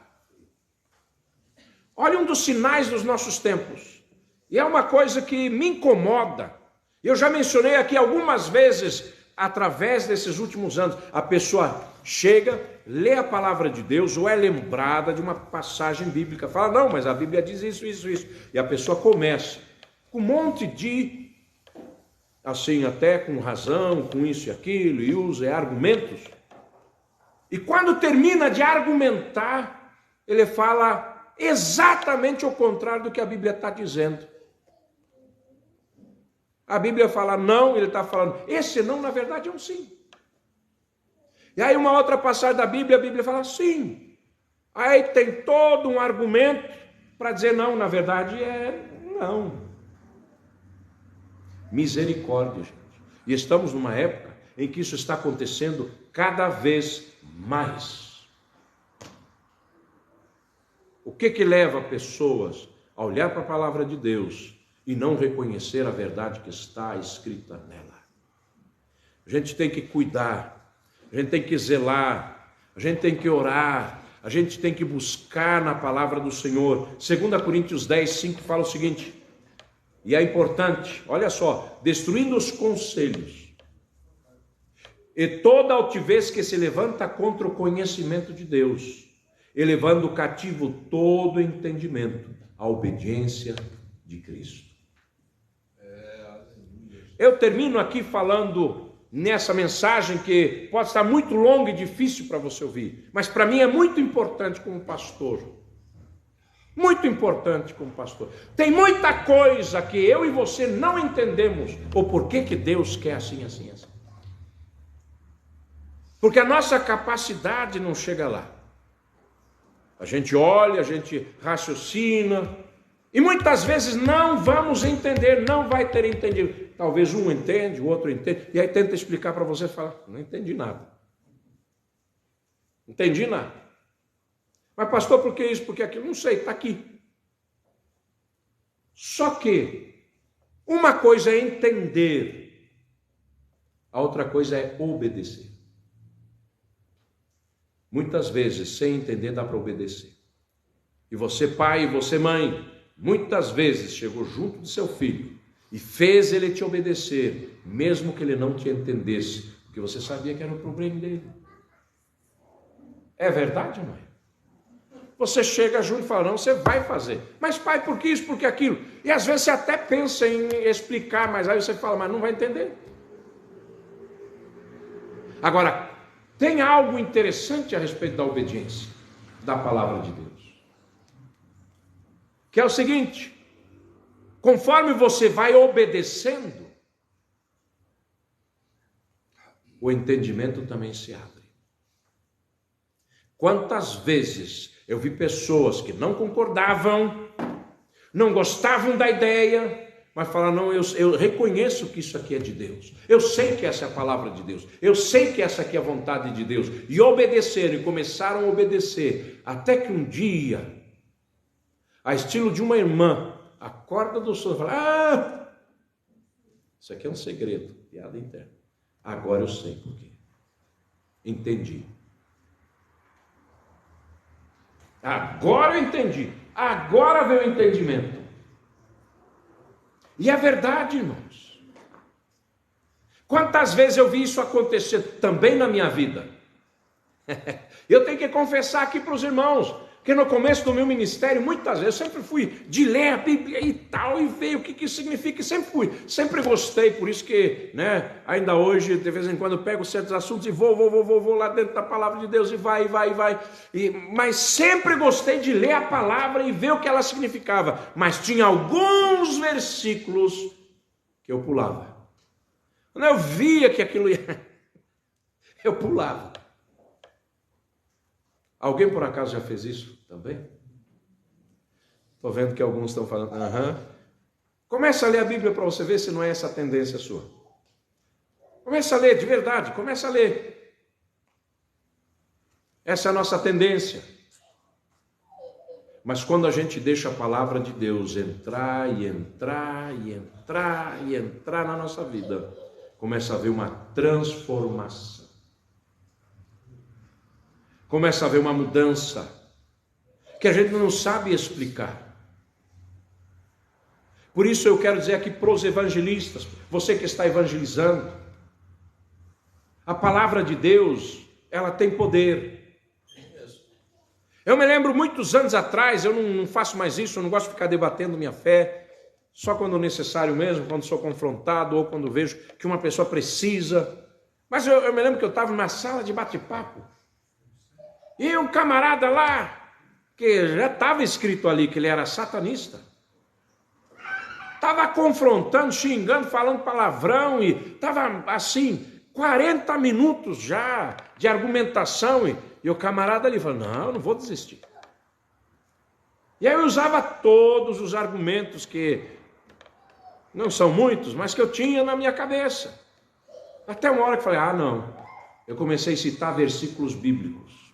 Olha, um dos sinais dos nossos tempos, e é uma coisa que me incomoda. Eu já mencionei aqui algumas vezes, através desses últimos anos, a pessoa chega, lê a palavra de Deus, ou é lembrada de uma passagem bíblica, fala, não, mas a Bíblia diz isso. E a pessoa começa com um monte de assim até com razão, com isso e aquilo, e usa argumentos. E quando termina de argumentar, ele fala exatamente o contrário do que a Bíblia está dizendo. A Bíblia fala não, ele está falando, esse não na verdade é um sim. E aí uma outra passagem da Bíblia, a Bíblia fala sim. Aí tem todo um argumento para dizer não, na verdade é não. Misericórdia, gente. E estamos numa época em que isso está acontecendo cada vez mais. O que leva pessoas a olhar para a palavra de Deus e não reconhecer a verdade que está escrita nela? A gente tem que cuidar, a gente tem que zelar, a gente tem que orar, a gente tem que buscar na palavra do Senhor. 2 Coríntios 10, 5 fala o seguinte, e é importante, olha só, destruindo os conselhos e toda altivez que se levanta contra o conhecimento de Deus, elevando cativo todo entendimento à obediência de Cristo. Eu termino aqui falando nessa mensagem que pode estar muito longa e difícil para você ouvir, mas para mim é muito importante como pastor. Muito importante como pastor. Tem muita coisa que eu e você não entendemos o porquê que Deus quer assim, assim, assim. Porque a nossa capacidade não chega lá. A gente olha, a gente raciocina, e muitas vezes não vamos entender, não vai ter entendido. Talvez um entende, o outro entende, e aí tenta explicar para você e fala, não entendi nada. Entendi nada. Mas pastor, por que isso, por que aquilo? Não sei, está aqui. Só que uma coisa é entender, a outra coisa é obedecer. Muitas vezes, sem entender, dá para obedecer. E você, pai, e você, mãe, muitas vezes chegou junto do seu filho e fez ele te obedecer, mesmo que ele não te entendesse, porque você sabia que era o problema dele. É verdade, mãe? Você chega junto e fala, não, você vai fazer. Mas pai, por que isso, por que aquilo? E às vezes você até pensa em explicar, mas aí você fala, mas não vai entender. Agora, tem algo interessante a respeito da obediência da palavra de Deus. Que é o seguinte, conforme você vai obedecendo, o entendimento também se abre. Quantas vezes eu vi pessoas que não concordavam, não gostavam da ideia, mas falaram, não, eu reconheço que isso aqui é de Deus. Eu sei que essa é a palavra de Deus. Eu sei que essa aqui é a vontade de Deus. E obedeceram, e começaram a obedecer. Até que um dia, a estilo de uma irmã, acorda do sono e fala, isso aqui é um segredo, piada interna. Agora eu sei por quê. Entendi. Agora eu entendi. Agora veio o entendimento. E é verdade, irmãos. Quantas vezes eu vi isso acontecer também na minha vida? Eu tenho que confessar aqui para os irmãos, que no começo do meu ministério, muitas vezes, eu sempre fui de ler a Bíblia e tal, e ver o que isso significa, e sempre gostei, por isso que, ainda hoje, de vez em quando, eu pego certos assuntos e vou lá dentro da palavra de Deus, e vai, mas sempre gostei de ler a palavra e ver o que ela significava, mas tinha alguns versículos que eu pulava. Quando eu via que aquilo ia, eu pulava. Alguém por acaso já fez isso também? Estou vendo que alguns estão falando, Começa a ler a Bíblia para você ver se não é essa a tendência sua. Começa a ler, de verdade, começa a ler. Essa é a nossa tendência. Mas quando a gente deixa a palavra de Deus entrar na nossa vida, começa a haver uma transformação. Começa a haver uma mudança que a gente não sabe explicar. Por isso eu quero dizer aqui para os evangelistas, você que está evangelizando, a palavra de Deus, ela tem poder. Eu me lembro muitos anos atrás, eu não faço mais isso, eu não gosto de ficar debatendo minha fé, Só quando necessário mesmo, quando sou confrontado ou quando vejo que uma pessoa precisa. Mas eu me lembro que eu estava numa sala de bate-papo. E um camarada lá, que já estava escrito ali que ele era satanista, estava confrontando, xingando, falando palavrão e estava assim, 40 minutos já de argumentação. E o camarada ali falou, não, eu não vou desistir. E aí eu usava todos os argumentos que não são muitos, mas que eu tinha na minha cabeça. Até uma hora que eu falei, não. Eu comecei a citar versículos bíblicos.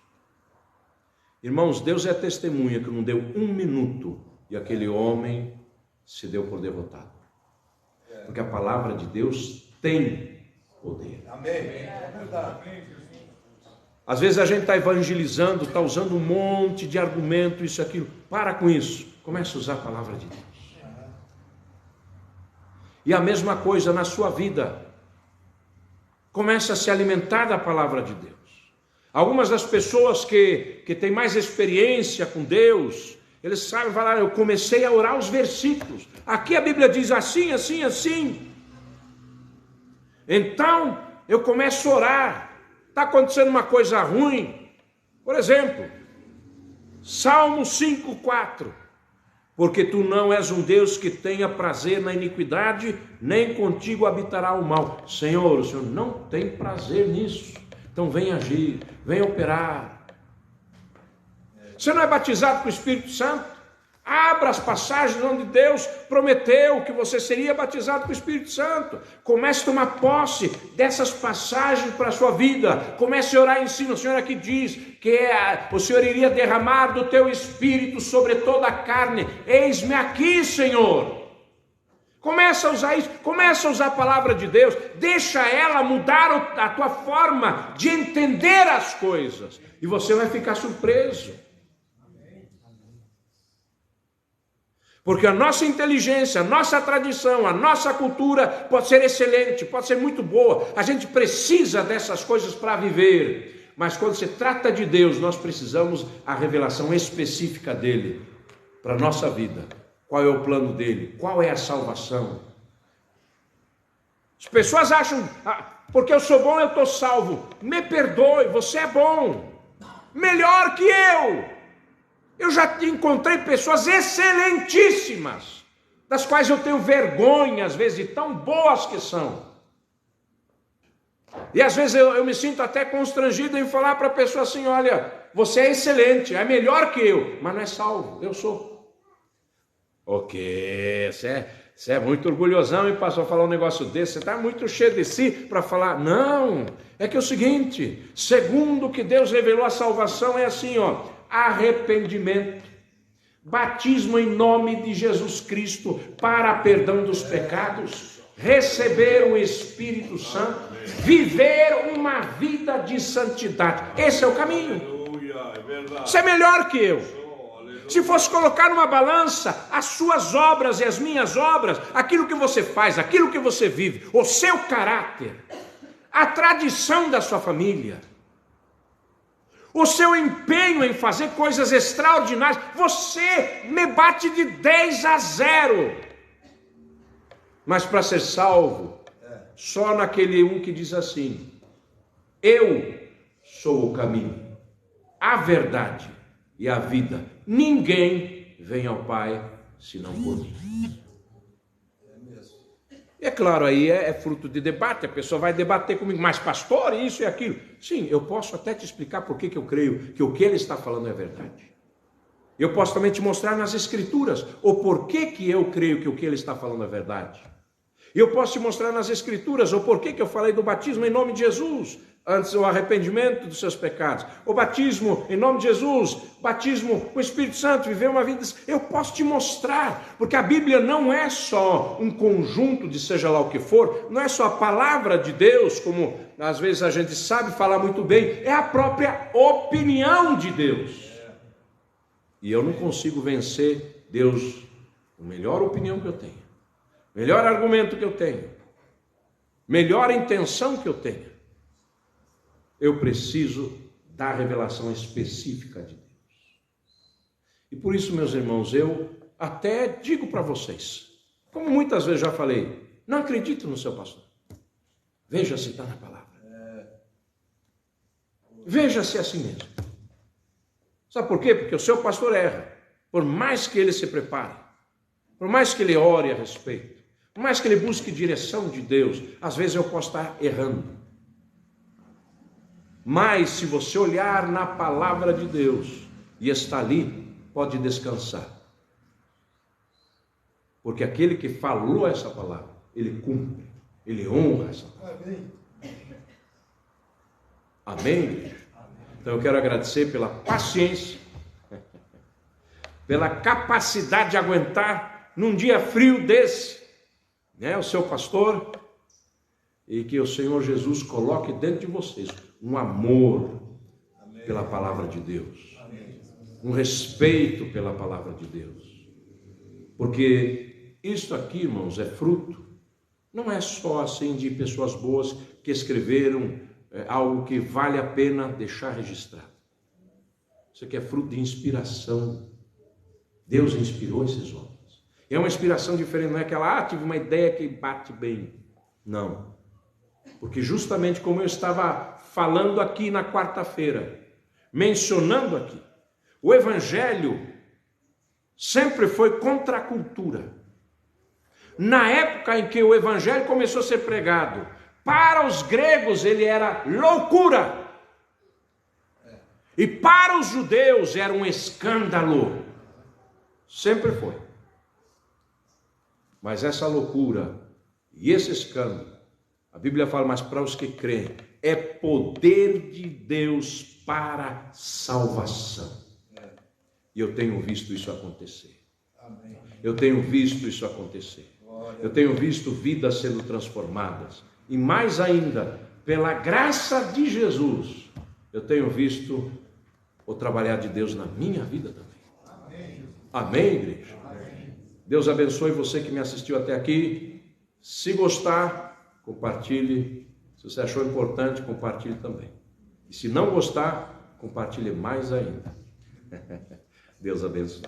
Irmãos, Deus é testemunha que não deu 1 minuto e aquele homem se deu por derrotado. Porque a palavra de Deus tem poder. Amém. É verdade. Às vezes a gente está evangelizando, está usando um monte de argumento, isso e aquilo. Para com isso. Comece a usar a palavra de Deus. E a mesma coisa na sua vida. Comece a se alimentar da palavra de Deus. Algumas das pessoas que têm mais experiência com Deus, eles sabem falar, eu comecei a orar os versículos. Aqui a Bíblia diz assim, assim, assim. Então, eu começo a orar. Está acontecendo uma coisa ruim. Por exemplo, Salmo 5,4. Porque tu não és um Deus que tenha prazer na iniquidade, nem contigo habitará o mal. Senhor, o Senhor não tem prazer nisso. Então vem agir, vem operar. Você não é batizado com o Espírito Santo? Abra as passagens onde Deus prometeu que você seria batizado com o Espírito Santo. Comece a tomar posse dessas passagens para a sua vida. Comece a orar em cima. O Senhor aqui diz que o Senhor iria derramar do teu Espírito sobre toda a carne. Eis-me aqui, Senhor. Começa a usar isso, começa a usar a palavra de Deus. Deixa ela mudar a tua forma de entender as coisas. E você vai ficar surpreso. Porque a nossa inteligência, a nossa tradição, a nossa cultura pode ser excelente, pode ser muito boa. A gente precisa dessas coisas para viver. Mas quando se trata de Deus, nós precisamos a revelação específica dele para a nossa vida. Qual é o plano dele? Qual é a salvação? As pessoas acham, porque eu sou bom, eu estou salvo. Me perdoe, você é bom. Melhor que eu. Eu já encontrei pessoas excelentíssimas, das quais eu tenho vergonha, às vezes, de tão boas que são. E às vezes eu me sinto até constrangido em falar para a pessoa assim, olha, você é excelente, é melhor que eu, mas não é salvo, eu sou. Ok, você é muito orgulhosão e passou a falar um negócio desse, você está muito cheio de si para falar. Não, é que é o seguinte, segundo o que Deus revelou, a salvação é assim, arrependimento, batismo em nome de Jesus Cristo para perdão dos pecados, receber o Espírito Santo, viver uma vida de santidade. Esse é o caminho. Você é melhor que eu. Se fosse colocar numa balança as suas obras e as minhas obras, aquilo que você faz, aquilo que você vive, o seu caráter, a tradição da sua família, o seu empenho em fazer coisas extraordinárias, você me bate de 10-0. Mas para ser salvo, só naquele um que diz assim, eu sou o caminho, a verdade e a vida. Ninguém vem ao Pai senão por mim. E é claro, aí é fruto de debate, a pessoa vai debater comigo, mas pastor, isso e aquilo. Sim, eu posso até te explicar por que eu creio que o que ele está falando é verdade. Eu posso também te mostrar nas Escrituras o porquê que eu creio que o que ele está falando é verdade. Eu posso te mostrar nas Escrituras o porquê que eu falei do batismo em nome de Jesus, antes o arrependimento dos seus pecados, o batismo em nome de Jesus, batismo com o Espírito Santo, viver uma vida. Eu posso te mostrar, porque a Bíblia não é só um conjunto de seja lá o que for, não é só a palavra de Deus, como às vezes a gente sabe falar muito bem, é a própria opinião de Deus. E eu não consigo vencer Deus com a melhor opinião que eu tenho, melhor argumento que eu tenho, melhor intenção que eu tenho. Eu preciso da revelação específica de Deus. E por isso, meus irmãos, eu até digo para vocês, Como muitas vezes já falei, não acredito no seu pastor. Veja se está na palavra. Veja se é assim mesmo. Sabe por quê? Porque o seu pastor erra. Por mais que ele se prepare, por mais que ele ore a respeito, por mais que ele busque direção de Deus, às vezes eu posso estar errando. Mas se você olhar na palavra de Deus e está ali, pode descansar. Porque aquele que falou essa palavra, ele cumpre, ele honra essa palavra. Amém, igreja? Então eu quero agradecer pela paciência, pela capacidade de aguentar num dia frio desse, né, o seu pastor, e que o Senhor Jesus coloque dentro de vocês um amor pela palavra de Deus, um respeito pela palavra de Deus, porque isso aqui, irmãos, é fruto, não é só assim de pessoas boas que escreveram algo que vale a pena deixar registrado. Isso aqui é fruto de inspiração. Deus inspirou esses homens. É uma inspiração diferente, não é aquela, tive uma ideia que bate bem. Não. Porque justamente como eu estava falando aqui na quarta-feira, mencionando aqui, o Evangelho sempre foi contra a cultura. Na época em que o Evangelho começou a ser pregado, para os gregos ele era loucura. E para os judeus era um escândalo. Sempre foi. Mas essa loucura e esse escândalo, a Bíblia fala, mas para os que creem, é poder de Deus para salvação. E eu tenho visto isso acontecer. Eu tenho visto isso acontecer. Eu tenho visto vidas sendo transformadas. E mais ainda, pela graça de Jesus, eu tenho visto o trabalhar de Deus na minha vida também. Amém, igreja? Deus abençoe você que me assistiu até aqui. Se gostar, compartilhe. Se você achou importante, compartilhe também. E se não gostar, compartilhe mais ainda. Deus abençoe.